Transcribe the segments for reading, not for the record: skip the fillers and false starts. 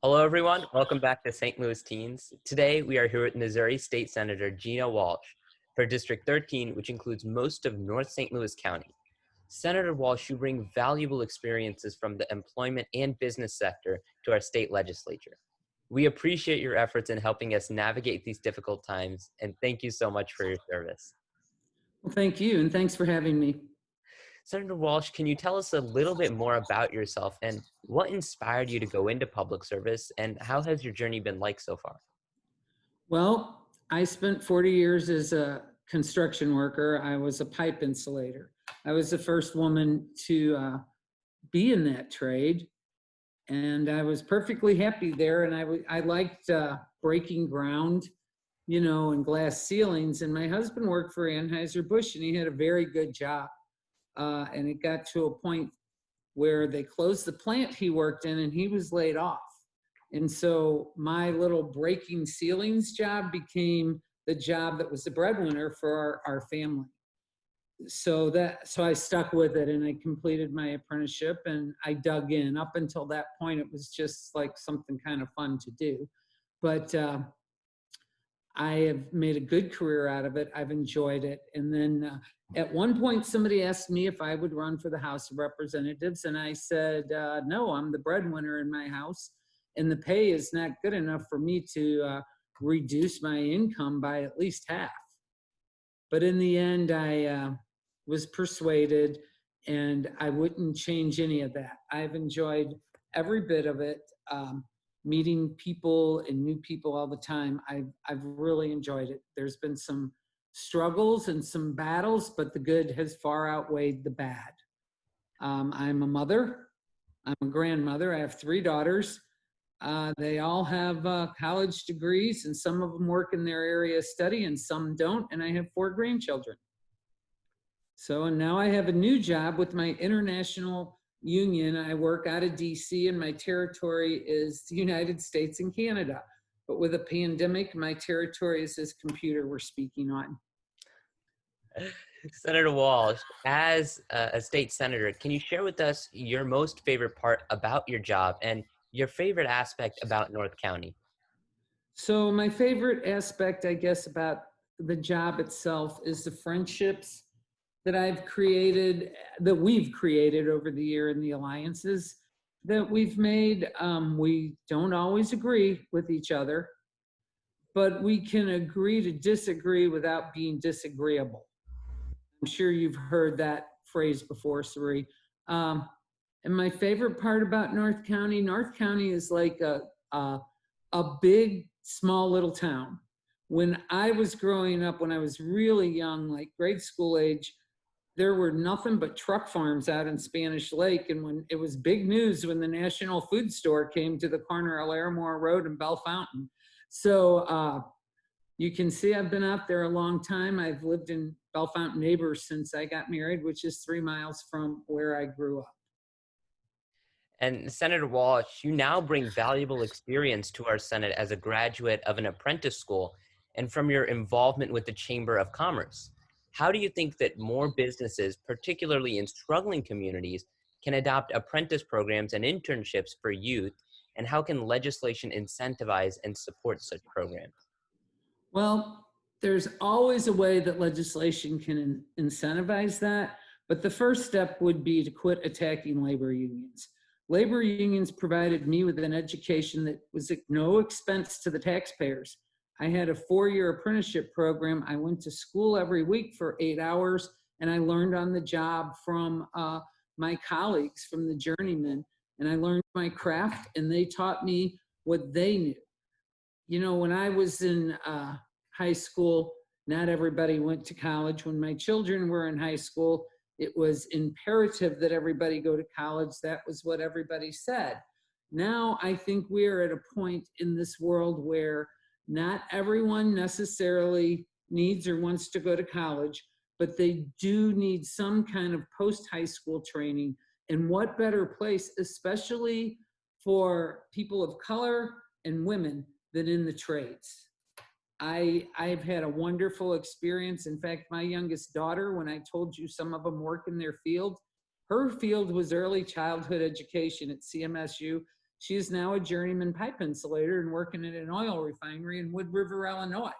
Hello, everyone. Welcome back to St. Louis Teens. Today, we are here with Missouri State Senator Gina Walsh for District 13, which includes most of North St. Louis County. Senator Walsh, you bring valuable experiences from the employment and business sector to our state legislature. We appreciate your efforts in helping us navigate these difficult times, and thank you so much for your service. Well, thank you, and thanks for having me. Senator Walsh, can you tell us a little bit more about yourself and what inspired you to go into public service, and how has your journey been like so far? Well, I spent 40 years as a construction worker. I was a pipe insulator. I was the first woman to be in that trade, and I was perfectly happy there. And I liked breaking ground, and glass ceilings. And my husband worked for Anheuser-Busch, and he had a very good job. And it got to a point where they closed the plant he worked in, and he was laid off. And so my little breaking ceilings job became the job that was the breadwinner for our family. So I stuck with it, and I completed my apprenticeship, and I dug in. Up until that point, it was just like something kind of fun to do. But I have made a good career out of it. I've enjoyed it. And then at one point, somebody asked me if I would run for the House of Representatives. And I said, no, I'm the breadwinner in my house. And the pay is not good enough for me to reduce my income by at least half. But in the end, I was persuaded, and I wouldn't change any of that. I've enjoyed every bit of it. Meeting people and new people all the time. I've really enjoyed it. There's been some struggles and some battles, but the good has far outweighed the bad. I'm a mother. I'm a grandmother. I have 3 daughters. They all have college degrees, and some of them work in their area of study and some don't. And I have 4 grandchildren. And now I have a new job with my international union. I work out of DC, and my territory is the United States and Canada. But with a pandemic, my territory is this computer we're speaking on. Senator Walsh, as a state senator, can you share with us your most favorite part about your job and your favorite aspect about North County? So my favorite aspect, I guess, about the job itself is the friendships that we've created over the year, and the alliances that we've made. We don't always agree with each other, but we can agree to disagree without being disagreeable. I'm sure you've heard that phrase before, Sari. And my favorite part about North County is like a big, small little town. When I was growing up, when I was really young, like grade school age, there were nothing but truck farms out in Spanish Lake. And when it was big news when the National Food Store came to the corner of Larimore Road and Bell Fountain. So you can see I've been out there a long time. I've lived in Bell Fountain Neighbors since I got married, which is 3 miles from where I grew up. And Senator Walsh, you now bring valuable experience to our Senate as a graduate of an apprentice school and from your involvement with the Chamber of Commerce. How do you think that more businesses, particularly in struggling communities, can adopt apprentice programs and internships for youth, and how can legislation incentivize and support such programs? Well, there's always a way that legislation can incentivize that, but the first step would be to quit attacking labor unions. Labor unions provided me with an education that was at no expense to the taxpayers. I had a 4-year apprenticeship program. I went to school every week for 8 hours, and I learned on the job from my colleagues, from the journeymen, and I learned my craft, and they taught me what they knew. When I was in high school, not everybody went to college. When my children were in high school, it was imperative that everybody go to college. That was what everybody said. Now, I think we're at a point in this world where not everyone necessarily needs or wants to go to college, but they do need some kind of post-high school training. And what better place, especially for people of color and women, than in the trades? I've had a wonderful experience. In fact, my youngest daughter, when I told you some of them work in their field, her field was early childhood education at CMSU. She is now a journeyman pipe insulator and working at an oil refinery in Wood River, Illinois.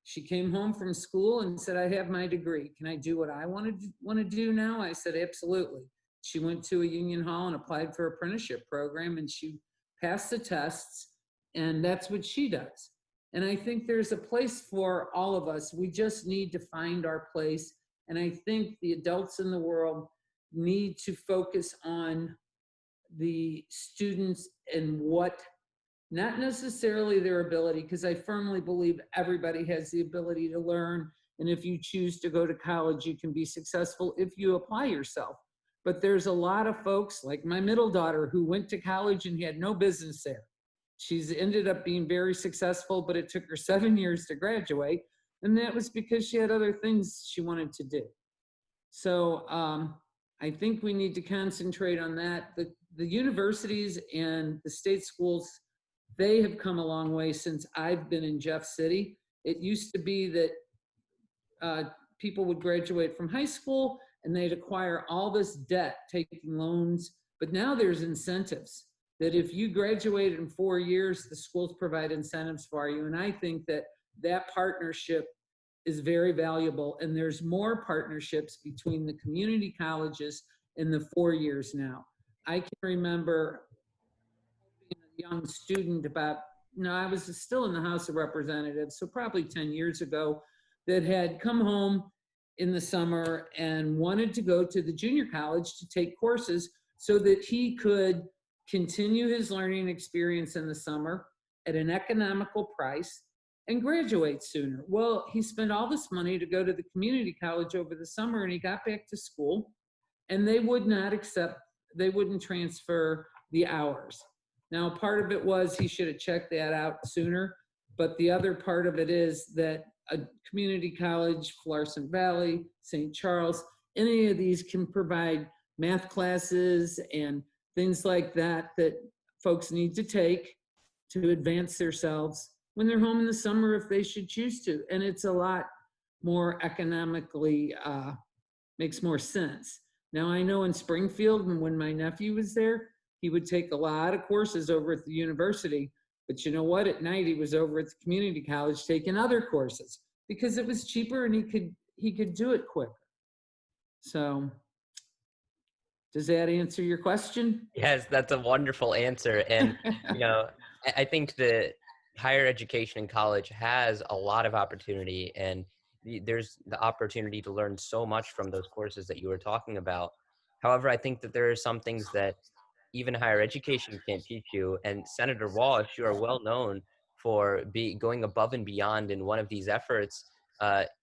She came home from school and said, I have my degree. Can I do what I want to do now? I said, absolutely. She went to a union hall and applied for an apprenticeship program, and she passed the tests, and that's what she does. And I think there's a place for all of us. We just need to find our place. And I think the adults in the world need to focus on the students and what, not necessarily their ability, because I firmly believe everybody has the ability to learn. And if you choose to go to college, you can be successful if you apply yourself. But there's a lot of folks like my middle daughter who went to college and had no business there. She's ended up being very successful, but it took her 7 years to graduate. And that was because she had other things she wanted to do. So I think we need to concentrate on that. The universities and the state schools, they have come a long way since I've been in Jeff City. It used to be that people would graduate from high school and they'd acquire all this debt, taking loans. But now there's incentives that if you graduate in 4 years, the schools provide incentives for you. And I think that that partnership is very valuable. And there's more partnerships between the community colleges in the 4 years now. I can remember being a young student about, I was still in the House of Representatives, so probably 10 years ago, that had come home in the summer and wanted to go to the junior college to take courses so that he could continue his learning experience in the summer at an economical price and graduate sooner. Well, he spent all this money to go to the community college over the summer, and he got back to school and they would not accept, they wouldn't transfer the hours. Now, part of it was he should have checked that out sooner, but the other part of it is that a community college, Florissant Valley, St. Charles, any of these can provide math classes and things like that that folks need to take to advance themselves when they're home in the summer if they should choose to. And it's a lot more economically, makes more sense. Now, I know in Springfield, and when my nephew was there, he would take a lot of courses over at the university. But you know what? At night, he was over at the community college taking other courses because it was cheaper and he could do it quicker. So does that answer your question? Yes, that's a wonderful answer. And, I think that higher education in college has a lot of opportunity, and there's the opportunity to learn so much from those courses that you were talking about. However, I think that there are some things that even higher education can't teach you. And Senator Walsh, you are well known for going above and beyond in one of these efforts.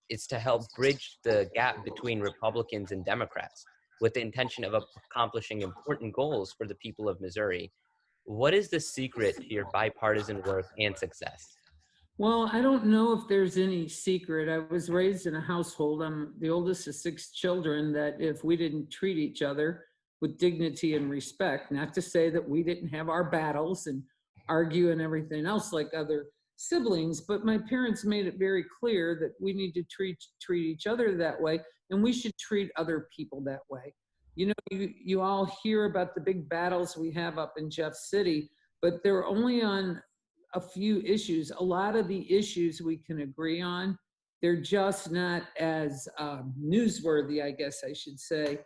Is to help bridge the gap between Republicans and Democrats with the intention of accomplishing important goals for the people of Missouri. What is the secret to your bipartisan work and success? Well, I don't know if there's any secret. I was raised in a household, I'm the oldest of 6 children, that if we didn't treat each other with dignity and respect, not to say that we didn't have our battles and argue and everything else like other siblings, but my parents made it very clear that we need to treat each other that way, and we should treat other people that way. You all hear about the big battles we have up in Jeff City, but they're only on a few issues. A lot of the issues we can agree on. They're just not as newsworthy, I guess I should say.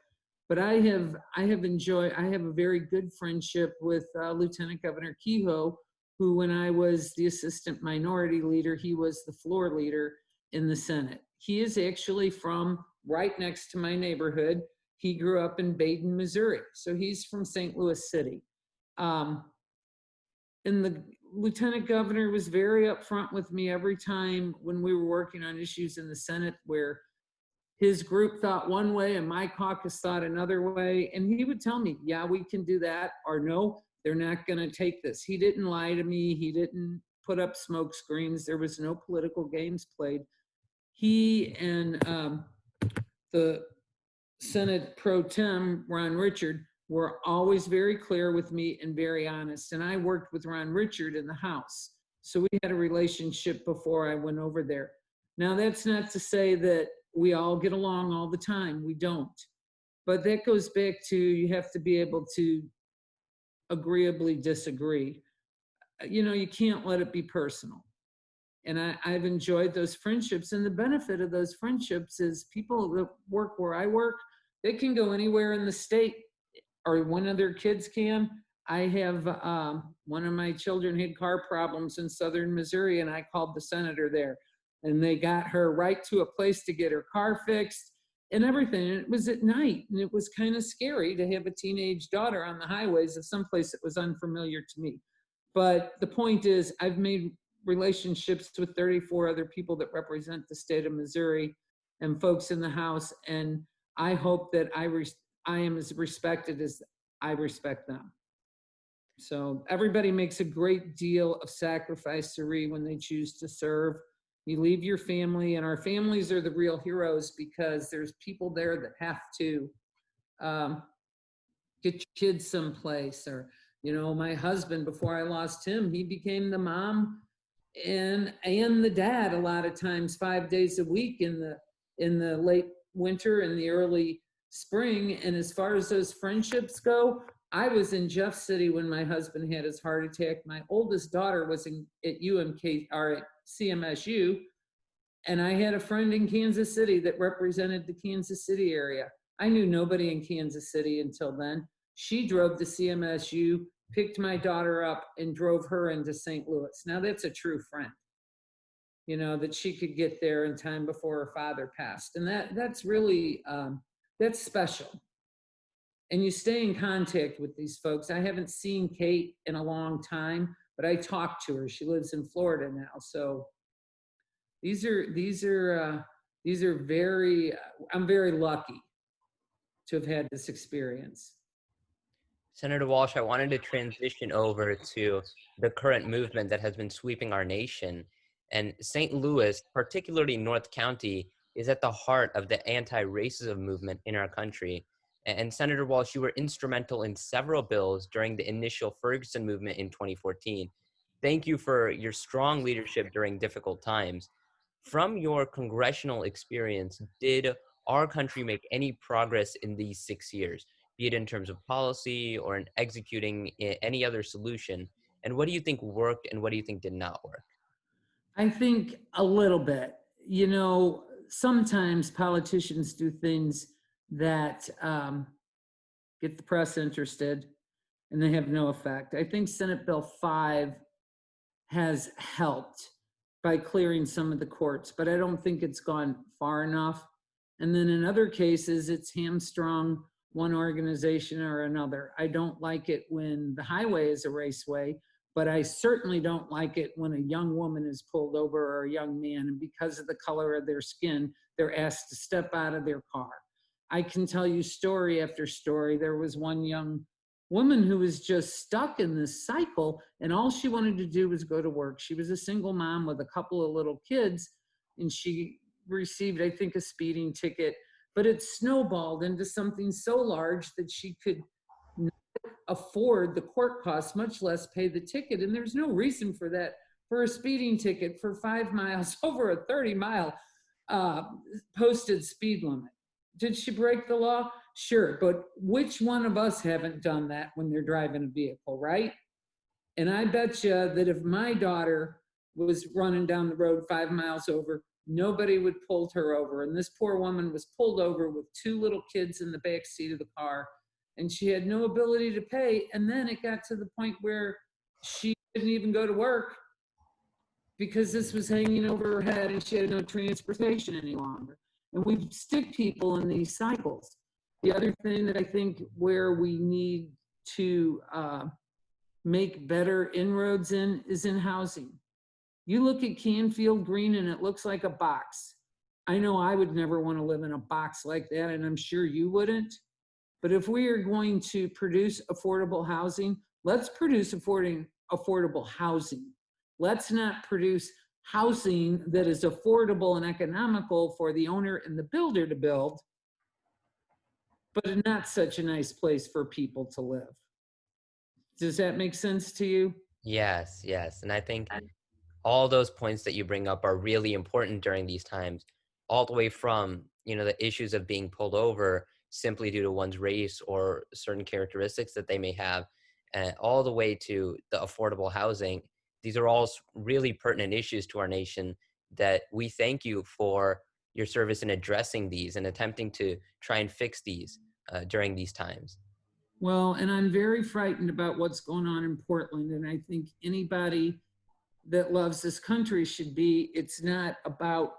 But I have a very good friendship with Lieutenant Governor Kehoe, who, when I was the assistant minority leader, he was the floor leader in the Senate. He is actually from right next to my neighborhood. He grew up in Baden, Missouri. So he's from St. Louis City. And the lieutenant governor was very upfront with me every time when we were working on issues in the Senate where his group thought one way and my caucus thought another way. And he would tell me, yeah, we can do that, or no, they're not going to take this. He didn't lie to me. He didn't put up smoke screens. There was no political games played. He and the Senate Pro Tem, Ron Richard, were always very clear with me and very honest. And I worked with Ron Richard in the House. So we had a relationship before I went over there. Now, that's not to say that we all get along all the time. We don't. But that goes back to, you have to be able to agreeably disagree. You can't let it be personal. And I've enjoyed those friendships. And the benefit of those friendships is people that work where I work, they can go anywhere in the state, or one of their kids can. I have one of my children had car problems in southern Missouri, and I called the senator there, and they got her right to a place to get her car fixed and everything. And it was at night, and it was kind of scary to have a teenage daughter on the highways of someplace that was unfamiliar to me. But the point is, I've made relationships with 34 other people that represent the state of Missouri and folks in the House, and I hope that I am as respected as I respect them. So everybody makes a great deal of sacrifice, Sari, when they choose to serve. You leave your family, and our families are the real heroes, because there's people there that have to get your kids someplace. Or, my husband, before I lost him, he became the mom and the dad a lot of times 5 days a week in the late winter and the early spring. And as far as those friendships go, I was in Jeff City when my husband had his heart attack. My oldest daughter was at UMK, or at CMSU, and I had a friend in Kansas City that represented the Kansas City area. I knew nobody in Kansas City until then. She drove to CMSU, picked my daughter up, and drove her into St. Louis. Now that's a true friend, that she could get there in time before her father passed. And that's really, that's special. And you stay in contact with these folks. I haven't seen Kate in a long time, but I talked to her. She lives in Florida now. So these are very, I'm very lucky to have had this experience. Senator Walsh, I wanted to transition over to the current movement that has been sweeping our nation. And St. Louis, particularly North County, is at the heart of the anti-racism movement in our country. And Senator Walsh, you were instrumental in several bills during the initial Ferguson movement in 2014. Thank you for your strong leadership during difficult times. From your congressional experience, did our country make any progress in these 6 years, be it in terms of policy or in executing any other solution? And what do you think worked and what do you think did not work? I think a little bit. Sometimes politicians do things that get the press interested, and they have no effect. I think Senate Bill 5 has helped by clearing some of the courts, but I don't think it's gone far enough. And then in other cases, it's hamstrung one organization or another. I don't like it when the highway is a raceway, but I certainly don't like it when a young woman is pulled over, or a young man, and because of the color of their skin, they're asked to step out of their car. I can tell you story after story. There was one young woman who was just stuck in this cycle, and all she wanted to do was go to work. She was a single mom with a couple of little kids, and she received, I think, a speeding ticket, but it snowballed into something so large that she could not afford the court costs, much less pay the ticket. And there's no reason for that, for a speeding ticket for 5 miles over a 30-mile posted speed limit. Did she break the law? Sure, but which one of us haven't done that when they're driving a vehicle, right? And I bet you that if my daughter was running down the road 5 miles over, nobody would pull her over. And this poor woman was pulled over with 2 little kids in the back seat of the car, and she had no ability to pay. And then it got to the point where she couldn't even go to work because this was hanging over her head, and she had no transportation any longer. And we stick people in these cycles. The other thing that I think where we need to make better inroads in is in housing. You look at Canfield Green and it looks like a box. I know I would never want to live in a box like that, and I'm sure you wouldn't. But if we are going to produce affordable housing, let's produce affordable housing. Let's not produce housing that is affordable and economical for the owner and the builder to build, but not such a nice place for people to live. Does that make sense to you? Yes, yes. And I think all those points that you bring up are really important during these times, all the way from, the issues of being pulled over simply due to one's race or certain characteristics that they may have. all the way to the affordable housing. These are all really pertinent issues to our nation that we thank you for your service in addressing these and attempting to try and fix these during these times. Well, and I'm very frightened about what's going on in Portland. And I think anybody that loves this country should be, it's not about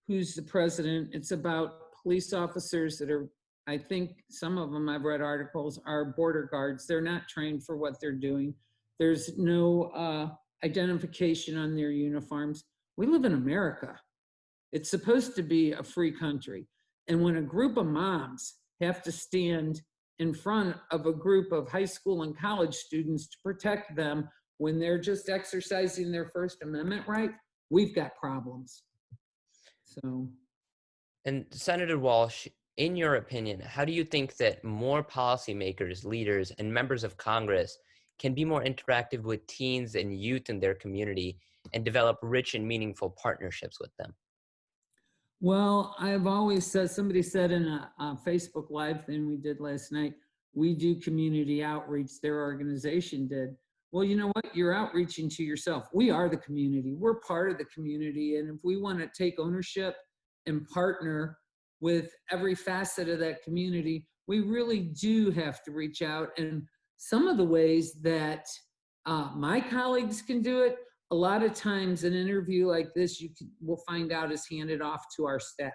who's the president, it's about police officers that are, I think some of them, I've read articles, are border guards. They're not trained for what they're doing. There's no identification on their uniforms. We live in America. It's supposed to be a free country. And when a group of moms have to stand in front of a group of high school and college students to protect them when they're just exercising their First Amendment right, we've got problems. So. And Senator Walsh, in your opinion, how do you think that more policymakers, leaders, and members of Congress can be more interactive with teens and youth in their community and develop rich and meaningful partnerships with them? Well, I've always said, somebody said in a Facebook Live thing we did last night, we do community outreach, their organization did. Well, you know what? You're outreaching to yourself. We are the community. We're part of the community. And if we want to take ownership and partner with every facet of that community, we really do have to reach out. And some of the ways that my colleagues can do it, a lot of times an interview like this, we'll find out is handed off to our staff.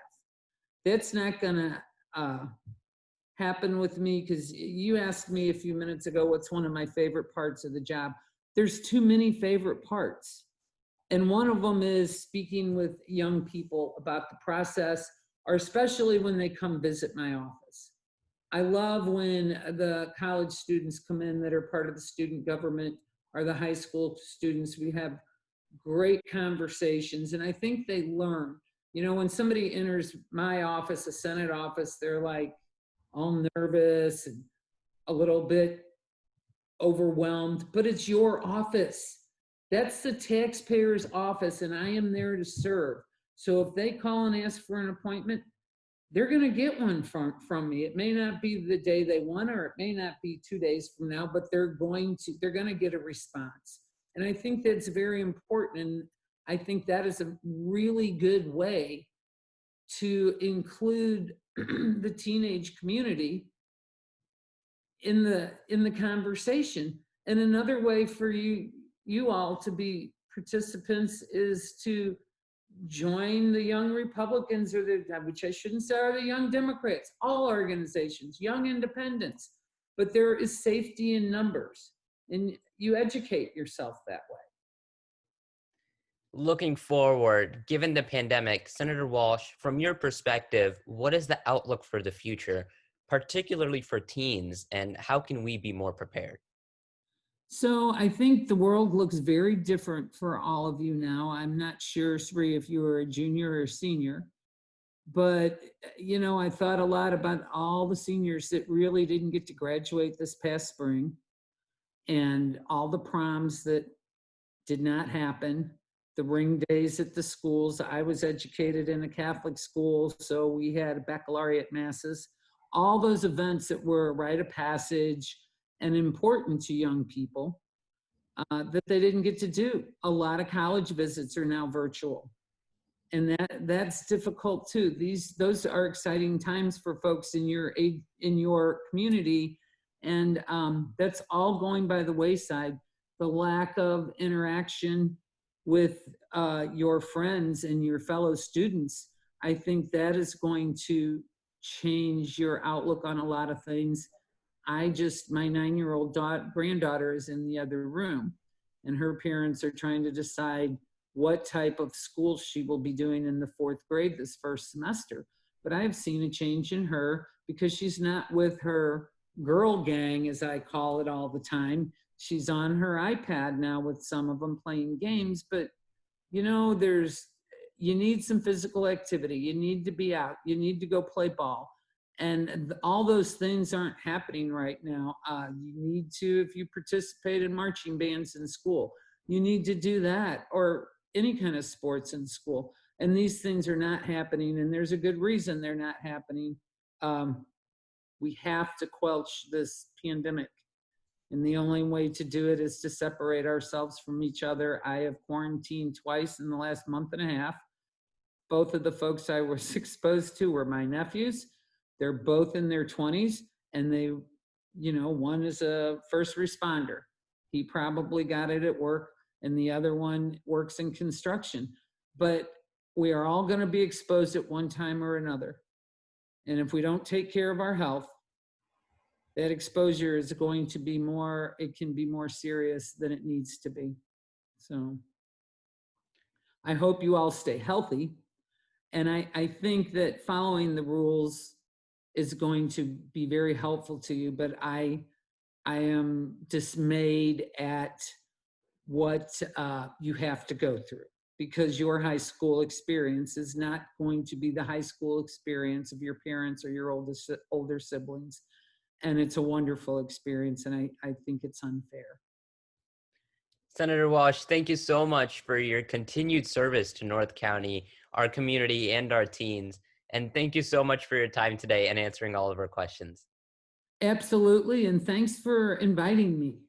That's not gonna happen with me, because you asked me a few minutes ago what's one of my favorite parts of the job. There's too many favorite parts. And one of them is speaking with young people about the process, or especially when they come visit my office. I love when the college students come in that are part of the student government, or the high school students. We have great conversations, and I think they learn. You know, when somebody enters my office, a Senate office, they're like all nervous and a little bit overwhelmed, but it's your office. That's the taxpayer's office, and I am there to serve. So if they call and ask for an appointment, they're going to get one from me. It may not be the day they want, or it may not be 2 days from now, but they're going to get a response. And I think that's very important. And I think that is a really good way to include the teenage community in the conversation. And another way for you all to be participants is to join the Young Republicans, or which I shouldn't say are the Young Democrats, all organizations, Young Independents. But there is safety in numbers, and you educate yourself that way. Looking forward, given the pandemic, Senator Walsh, from your perspective, what is the outlook for the future, particularly for teens, and how can we be more prepared? So I think the world looks very different for all of you now. I'm not sure, Sri, if you were a junior or senior, but you know, I thought a lot about all the seniors that really didn't get to graduate this past spring, and all the proms that did not happen, the ring days at the schools. I was educated in a Catholic school, so we had baccalaureate masses, all those events that were a rite of passage and important to young people that they didn't get to do. A lot of college visits are now virtual, and that's difficult too. Those are exciting times for folks in your community, and that's all going by the wayside. The lack of interaction with your friends and your fellow students, I think that is going to change your outlook on a lot of things. My 9-year-old granddaughter is in the other room, and her parents are trying to decide what type of school she will be doing in the 4th grade this first semester. But I have seen a change in her, because she's not with her girl gang, as I call it, all the time. She's on her iPad now with some of them playing games. But you know, you need some physical activity. You need to be out. You need to go play ball. And all those things aren't happening right now. You need to, if you participate in marching bands in school, you need to do that, or any kind of sports in school. And these things are not happening, and there's a good reason they're not happening. We have to quelch this pandemic. And the only way to do it is to separate ourselves from each other. I have quarantined twice in the last month and a half. Both of the folks I was exposed to were my nephews. They're both in their 20s, and they, one is a first responder. He probably got it at work, and the other one works in construction. But we are all going to be exposed at one time or another. And if we don't take care of our health, that exposure is going to be it can be more serious than it needs to be. So I hope you all stay healthy. And I think that following the rules is going to be very helpful to you, but I am dismayed at what you have to go through, because your high school experience is not going to be the high school experience of your parents or your older siblings. And it's a wonderful experience, and I think it's unfair. Senator Walsh, thank you so much for your continued service to North County, our community, and our teens. And thank you so much for your time today and answering all of our questions. Absolutely, and thanks for inviting me.